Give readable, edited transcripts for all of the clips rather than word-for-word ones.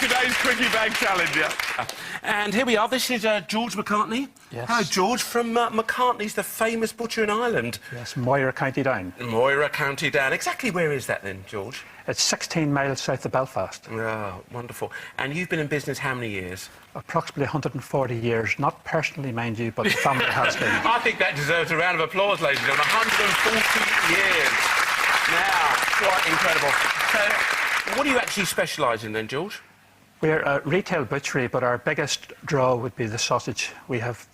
today's Quickie Bag Challenge. And here we are. This is George McCartney. Yes. Hello, George, from McCartney's, the famous butcher in Ireland. Yes, Moira, County Down. Moira, County Down. Exactly where is that then, George? It's 16 miles south of Belfast. Oh, wonderful. And you've been in business how many years? Approximately 140 years. Not personally, mind you, but the family has been. I think that deserves a round of applause, ladies and gentlemen. 140 years. Now, quite incredible. So, what do you actually specialise in then, George? We're a retail butchery, but our biggest draw would be the sausage. We have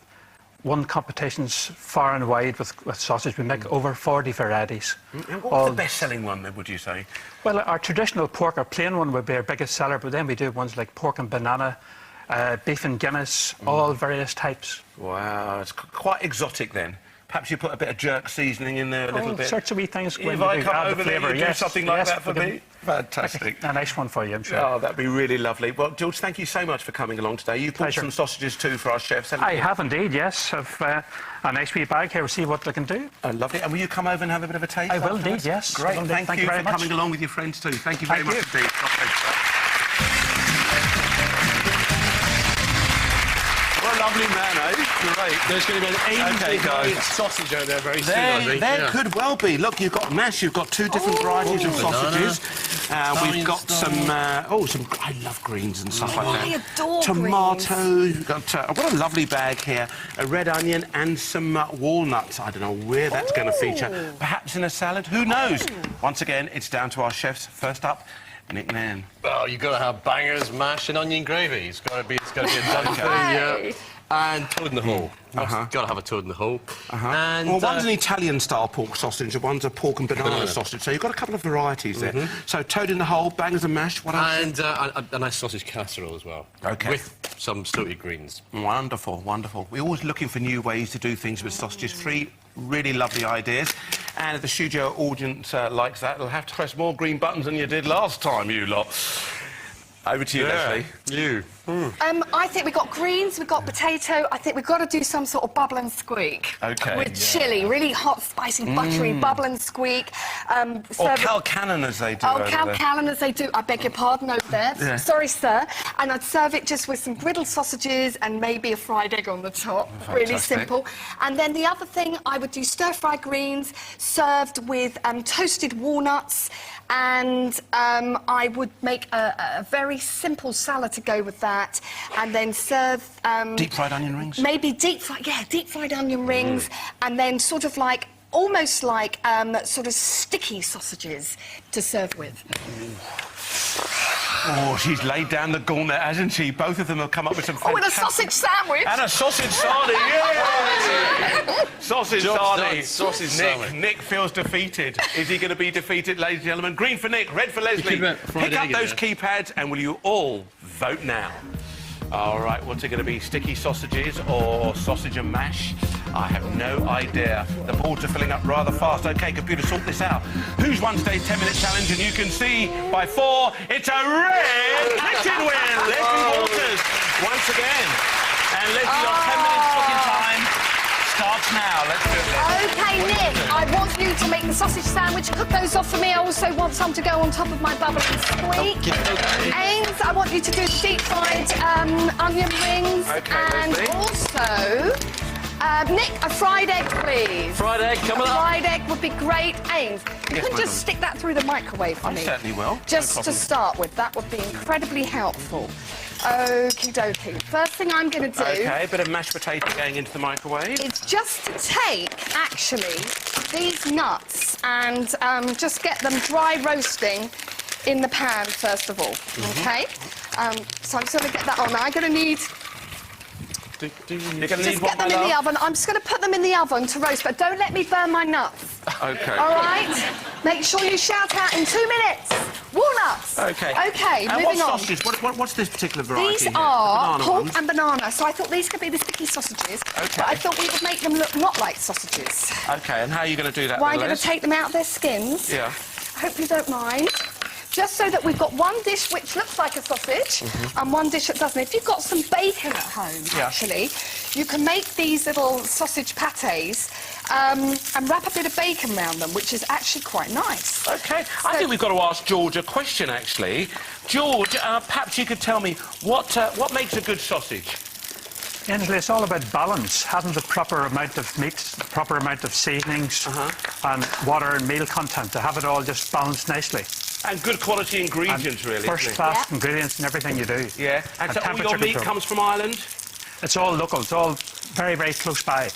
won competitions far and wide with sausage. We make over 40 varieties. And what's the best-selling one, then, would you say? Well, our traditional pork, our plain one, would be our biggest seller, but then we do ones like pork and banana, beef and Guinness, all various types. Wow, it's quite exotic then. Perhaps you put a bit of jerk seasoning in there a little bit. Sorts of wee things. If I come over there, you do something like that for me? Fantastic. A nice one for you, I'm sure. Oh, that'd be really lovely. Well, George, thank you so much for coming along today. You brought some sausages too for our chefs, haven't you? I have indeed, yes. I've a nice wee bag here. We'll see what they can do. Oh, lovely. And will you come over and have a bit of a taste? I will indeed, yes. Great. Thank you for coming along with your friends too. Thank you very much indeed. What a lovely man, eh? Great. There's going to be an Ainsley sausage out there very soon, I think. There could well be. Look, you've got mash, you've got two different varieties of sausages. We've got some, I love greens and stuff like that. I adore tomatoes. We've got, what a lovely bag here. A red onion and some walnuts. I don't know where that's going to feature. Perhaps in a salad? Who knows? Once again, it's down to our chefs. First up, Nick Mann. Well, you've got to have bangers, mash and onion gravy. It's got to be a done thing, yeah. And toad in the hole. Got to have a toad in the hole. And well, one's an Italian-style pork sausage and one's a pork and banana sausage. So you've got a couple of varieties there. So toad in the hole, bangers and mash, what else? And a nice sausage casserole as well. OK. With some salted greens. Wonderful, wonderful. We're always looking for new ways to do things with sausages. 3 really lovely ideas. And if the studio audience likes that, they'll have to press more green buttons than you did last time, you lot. Over to you, Leslie. You. I think we've got greens, we've got potato. I think we've got to do some sort of bubble and squeak. OK. With chilli, really hot, spicy, buttery bubble and squeak. Or calcannon, as they do. Oh, calcannon, as they do. I beg your pardon over there. Yeah. Sorry, sir. And I'd serve it just with some griddled sausages and maybe a fried egg on the top. Fantastic. Really simple. And then the other thing, I would do stir-fried greens served with toasted walnuts. And I would make a very simple salad to go with that, and then serve... deep-fried onion rings? Maybe deep-fried onion rings, and then sort of like, almost like sort of sticky sausages to serve with. Oh, she's laid down the gauntlet, hasn't she? Both of them have come up with some fantastic... Oh, and a sausage sandwich! And a sausage sarnie, yeah! Sausage sarnie. Sausage sandwich. Nick feels defeated. Is he going to be defeated, ladies and gentlemen? Green for Nick, red for Leslie. Pick up those keypads and will you all vote now? All right, what's it going to be? Sticky sausages or sausage and mash? I have no idea. The boards are filling up rather fast. OK, computer, sort this out. Who's won today's 10-minute challenge? And you can see by 4, it's a red kitchen win! Leslie Waters, once again. And Leslie, your 10 minutes cooking time starts now. Let's do it, Leslie. OK, Nick, I want you to make the sausage sandwich. Cook those off for me. I also want some to go on top of my bubble and squeak. Ames, I want you to do the deep-fried onion rings. OK, and Leslie. also... Nick, a fried egg, please. Fried egg, coming up. Fried egg would be great. Ames, you Yes, can just stick that through the microwave for me. I certainly will. Just to start with, that would be incredibly helpful. Okie dokie. First thing I'm going to do... OK, a bit of mashed potato going into the microwave. Is just to take, actually, these nuts and just get them dry roasting in the pan, first of all. OK? So I'm just going to get that on. Now, I'm going to need... You're going to need Just what, get them in the oven. I'm just going to put them in the oven to roast, but don't let me burn my nuts. OK. All right? Make sure you shout out in 2 minutes. Walnuts. OK. OK, and moving on. sausages? What's this particular variety These here? are The banana pork ones? and banana, so I thought these could be the sticky sausages. OK. But I thought we would make them look not like sausages. OK, and how are you going to do that, Well, then, I'm going Les? to take them out of their skins. Yeah. I hope you don't mind. just so that we've got one dish which looks like a sausage and one dish that doesn't. If you've got some bacon at home, actually, you can make these little sausage pâtés and wrap a bit of bacon around them, which is actually quite nice. OK, I think we've got to ask George a question, actually. George, perhaps you could tell me what makes a good sausage? Ainsley, it's all about balance, having the proper amount of meat, the proper amount of seasonings and water and meal content to have it all just balanced nicely. And good quality ingredients, really. First-class ingredients in everything you do. Yeah, and so all your meat comes from Ireland? It's all local, it's all very, very close by.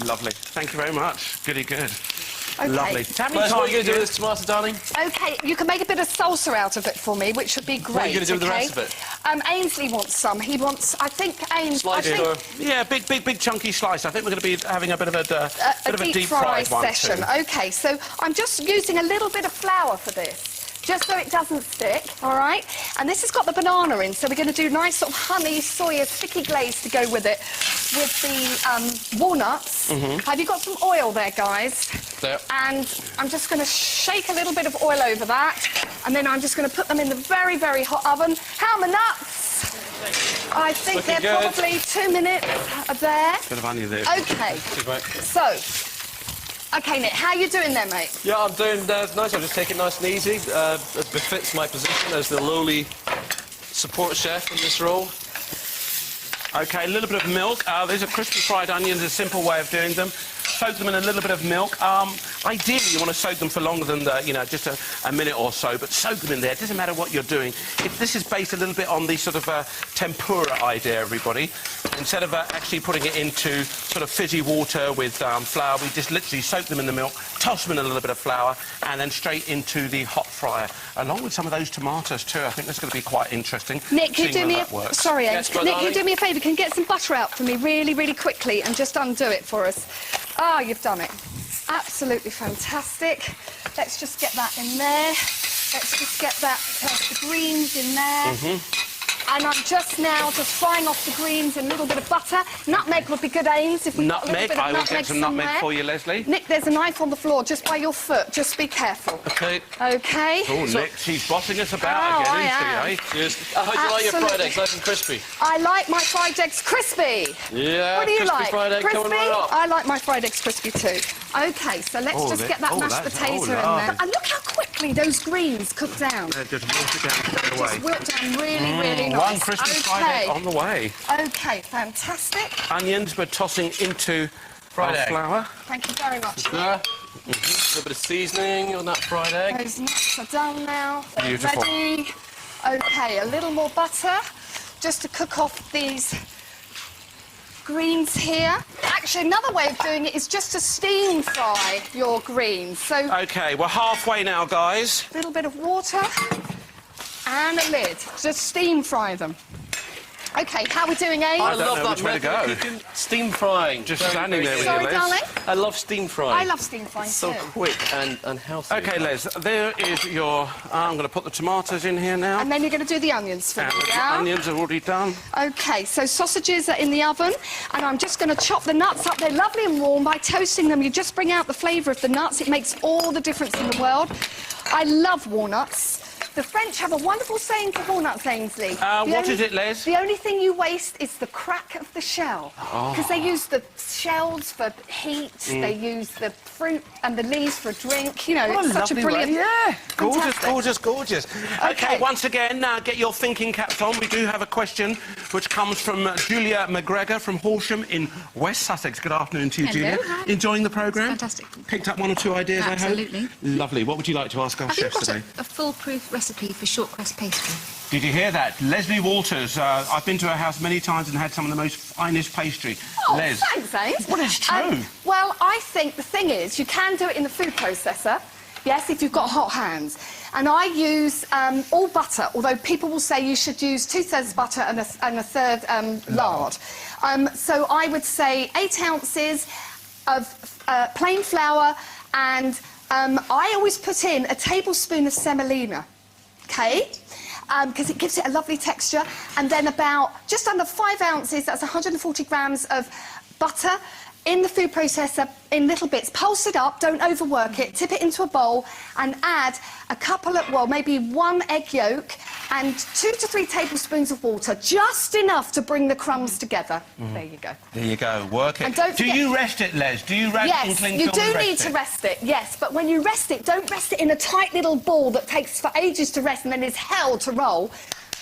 Lovely. Thank you very much. Goody good. Okay. Lovely. What are you going to do with this tomato, darling? OK, you can make a bit of salsa out of it for me, which would be great. What are you going to do with the rest of it? Ainsley wants some. He wants, I think, Slice it, yeah, big chunky slice. I think we're going to be having a bit of a deep fry fried one session. too. OK, so I'm just using a little bit of flour for this, just so it doesn't stick, all right? And this has got the banana in, so we're going to do nice sort of honey, soya, sticky glaze to go with it, with the walnuts. Have you got some oil there, guys? There. And I'm just going to shake a little bit of oil over that, and then I'm just going to put them in the very, very hot oven. How are my nuts? I think Looking they're good. probably 2 minutes there. Bit of onion there. OK, Cheers, mate. so... OK, Nick, how are you doing there, mate? Yeah, I'm doing nice. I'll just take it nice and easy. It befits my position as the lowly support chef in this role. OK, a little bit of milk. These are crispy fried onions, a simple way of doing them. Soak them in a little bit of milk. Ideally, you want to soak them for longer than, just a minute or so, but soak them in there. It doesn't matter what you're doing. This is based a little bit on the sort of tempura idea, everybody. Instead of actually putting it into sort of fizzy water with flour, we just literally soak them in the milk, toss them in a little bit of flour, and then straight into the hot fryer, along with some of those tomatoes too. I think that's going to be quite interesting. Nick, can you do me Sorry, Yes, Nick, can you do me a favour? Can you get some butter out for me really, really quickly and just undo it for us? Oh, you've done it. Absolutely fantastic. Let's just get that in there. Let's just get that the greens in there. And I'm just now just frying off the greens in a little bit of butter. Nutmeg would be good, Ains, if we've got a little bit of I will get some nutmeg somewhere. for you, Leslie. Nick, there's a knife on the floor just by your foot. Just be careful. OK. OK? Oh, Nick, she's bossing us about Oh, again, I isn't she, eh? Cheers. How do you like your fried Absolutely. eggs? Nice and crispy? I like my fried eggs crispy. Yeah, What do you crispy like? fried egg Crispy? coming right up. I like my fried eggs crispy too. OK, so let's just get that mashed potato in there. And look how quickly those greens cook down. Just wash it down straight away. Just wilt down really, really nice. One crispy fried egg on the way. OK, fantastic. Onions we're tossing into Fried egg. flour. Thank you very much. A little bit of seasoning on that fried egg. Those nuts are done now. They're Beautiful. ready. OK, a little more butter just to cook off these greens here. Actually, another way of doing it is just to steam fry your greens. So OK, we're halfway now, guys. a little bit of water and a lid. Just steam fry them. OK, how are we doing, Abe? I don't love know that which way to method go. of cooking. Steam frying. Just Very, standing very there with good. you, Sorry, Les. darling. I love steam frying. I love steam frying So too. quick and healthy. OK, Les, there is your... I'm going to put the tomatoes in here now. And then you're going to do the onions for And me, the yeah? onions are already done. OK, so sausages are in the oven, and I'm just going to chop the nuts up. They're lovely and warm. By toasting them, you just bring out the flavour of the nuts. It makes all the difference in the world. I love walnuts. The French have a wonderful saying for walnuts, Ainsley. What is it, Les? The only thing you waste is the crack of the shell. Because they use the shells for heat, they use the fruit and the leaves for a drink. You know, What it's such a lovely brilliant... way. Yeah, gorgeous, Fantastic. gorgeous, gorgeous. OK, once again, get your thinking caps on. We do have a question which comes from Julia McGregor from Horsham in West Sussex. Good afternoon to you, Hello, Julia. hi. Enjoying the programme? Fantastic. Picked up one or two ideas, Absolutely. I hope? Lovely. What would you like to ask our Have you chefs got today? a foolproof recipe for short crust pastry? Did you hear that? Leslie Walters. I've been to her house many times and had some of the most finest pastry. Oh, Les. thanks, Ace. Well, it's true. Well, I think the thing is, you can do it in the food processor, yes, if you've got hot hands. And I use all butter, although people will say you should use 2/3 butter and a third lard. So I would say 8 ounces of plain flour, and I always put in a tablespoon of semolina, OK? Because it gives it a lovely texture. And then about just under 5 ounces, that's 140 grams of butter, in the food processor in little bits. Pulse it up, don't overwork it, tip it into a bowl and add a couple of, well, maybe 1 egg yolk and 2 to 3 tablespoons of water, just enough to bring the crumbs together. There you go. There you go, work it. And don't do forget... you rest it, Les? Do you rest it in cling Yes, film you and do need to rest it, yes. But when you rest it, don't rest it in a tight little ball that takes for ages to rest and then is hell to roll.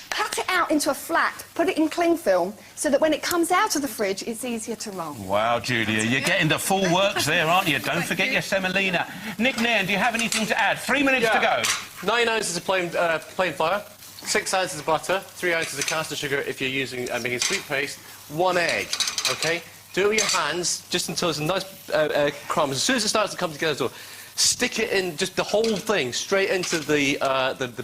Cut it out into a flat, put it in cling film, so that when it comes out of the fridge, it's easier to roll. Wow, Julia, you're getting the full works there, aren't you? Don't forget your semolina. Nick Nairn, do you have anything to add? 3 minutes to go. 9 ounces of plain flour, 6 ounces of butter, 3 ounces of caster sugar if you're using making sweet paste, 1 egg, OK? Do it with your hands just until it's a nice crumbs. As soon as it starts to come together, so stick it in, just the whole thing, straight into the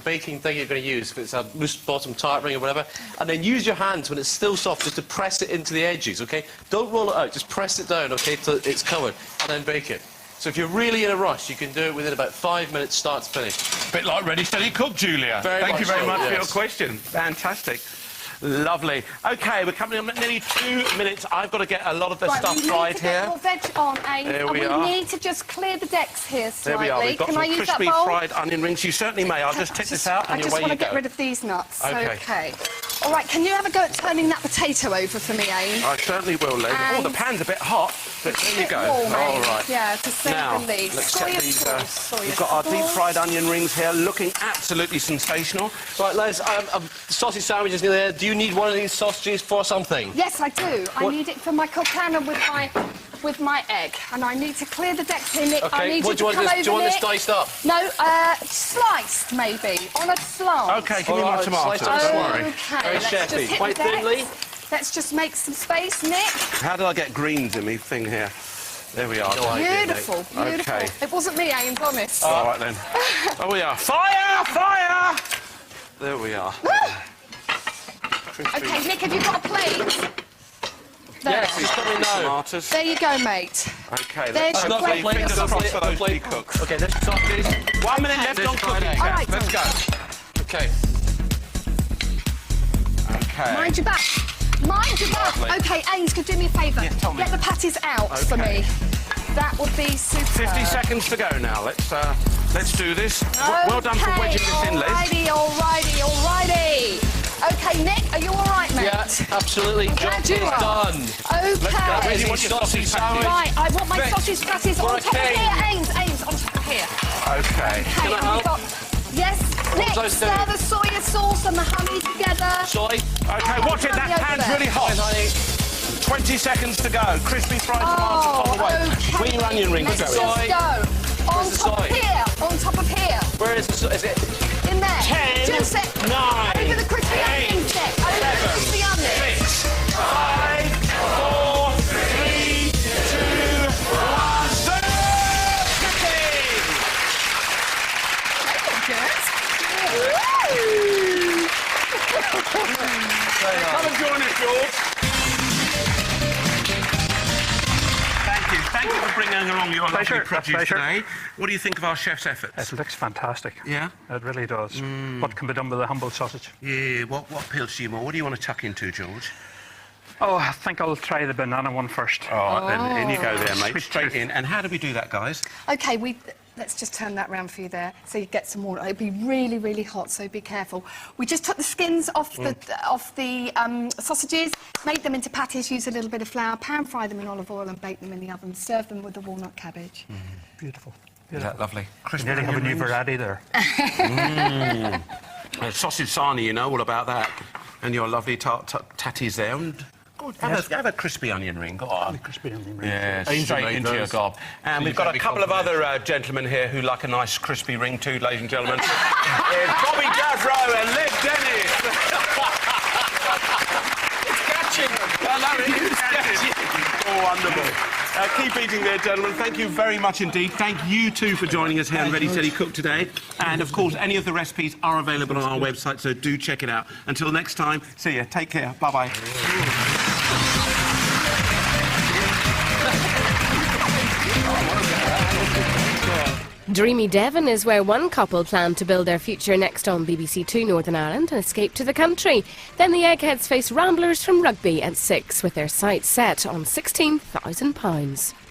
baking thing you're going to use, if it's a loose bottom tart ring or whatever, and then use your hands when it's still soft just to press it into the edges, OK? Don't roll it out, just press it down, OK, till it's covered, and then bake it. So if you're really in a rush, you can do it within about 5 minutes, start to finish. A bit like Ready, Steady, Cook, Julia. Thank you very much for your question. Fantastic. Lovely. OK, we're coming up at nearly 2 minutes. I've got to get a lot of the stuff fried here. We need to get more veg on, Aim. There we and are. we need to just clear the decks here slightly. There we are. We've got Can some I use crispy that bowl? fried onion rings. You certainly may. I'll just tip this out and I away you go. just want to get rid of these nuts. OK. All right, can you have a go at turning that potato over for me, Aim? I certainly will, Les. Oh, the pan's a bit hot, but there you go. Warm, All Aim. right. Yeah, to save Now, the leaves. let's Soya get these. sauce, soya We've got our sauce. deep-fried onion rings here, looking absolutely sensational. Right, Les, sausage sandwiches near there. Do you need one of these sausages for something? Yes, I do. I need it for my cocana with my egg, and I need to clear the decks here, Nick. I OK, need what you do you to want come this? Do you over, want this Nick. diced up? No, sliced maybe on a slant. OK, give me my right, tomatoes. slice Don't it. worry. Okay, Very let's just chefy. hit Quite the decks. thinly. Let's just make some space, Nick. How did I get greens in me thing here? There we are. No idea, Beautiful, mate. beautiful. Okay. It wasn't me, Aim, promise. All right, then. Oh, we are. Fire! Fire! There we are. Okay, Nick, have you got a plate? There. Yes, it's coming now. Tomatoes. There you go, mate. OK, There's let's your hopefully plate. fingers Your crossed for plate, those your to be plate. cooked. OK, let's start this. 1 minute left This on cooking Friday. time. All right, Let's go. OK. OK. Mind your back. Mind your back. Lovely. Okay, Ames, could you do me a favour? Yeah, tell me. Get the patties out for Okay. me. That would be super. 50 seconds to go now. Let's do this. Well done for wedging this in, Les. Alrighty. Okay, Nick, are you all right, mate? Yeah, absolutely. I'm Job glad you is are. done. Where do Okay. you want your sausage sandwich? Right, I want my Veg. sausage patties For on a top of king. here, Ames, on top of here. OK. Okay, Can I and help? we've got... Yes, Nick, was I stir doing? the soya sauce and the honey together. Soy. OK, watch it. That Honey over pan's there. really hot. Honey. 20 seconds to go. Crispy fried tomatoes on the way. Okay. Where your onion rings Let's going? just go. On the top of soy? here. On top of here. Where is the soy? Is it? In there. 10, Just it. 9, Over the crispy 8, onion stick. Over the crispy onion. 6, 5, 4, 3, 2, 1. Serve! Cooking! Woo! Come and join us, George. Thank you. Thank you for bringing along your lovely Pleasure, produce pleasure. today. What do you think of our chef's efforts? It looks fantastic. Yeah? It really does. What can be done with a humble sausage? Yeah, what appeals to you more? What do you want to tuck into, George? Oh, I think I'll try the banana one first. All right, then. In you go there, mate. Sweet Straight tooth. in. And how do we do that, guys? Okay, let's just turn that round for you there, so you get some water. It'll be really, really hot, so be careful. We just took the skins off the sausages, made them into patties, used a little bit of flour, pan fry them in olive oil, and bake them in the oven. Serve them with the walnut cabbage. Beautiful. Is that lovely? Crispy Nearly have a onion new rings. variety there. Sausage sarnie, you know all about that. And your lovely tatties there. And good, have a crispy onion ring. Go on. Crispy onion rings. Yeah, Ainsley straight made into your those. gob. And we've got a couple of other gentlemen here who like a nice crispy ring too, ladies and gentlemen. Bobby Davro and Liv Dennis. It's catching. I love it. It's catching. Oh, wonderful. Keep eating there, gentlemen. Thank you very much indeed. Thank you, too, for joining us here on Ready, Steady, Cook today. And, of course, any of the recipes are available on our website, so do check it out. Until next time, see you. Take care. Bye-bye. Dreamy Devon is where one couple plan to build their future next on BBC Two Northern Ireland and escape to the country. Then the Eggheads face Ramblers from Rugby at 6 with their sights set on £16,000.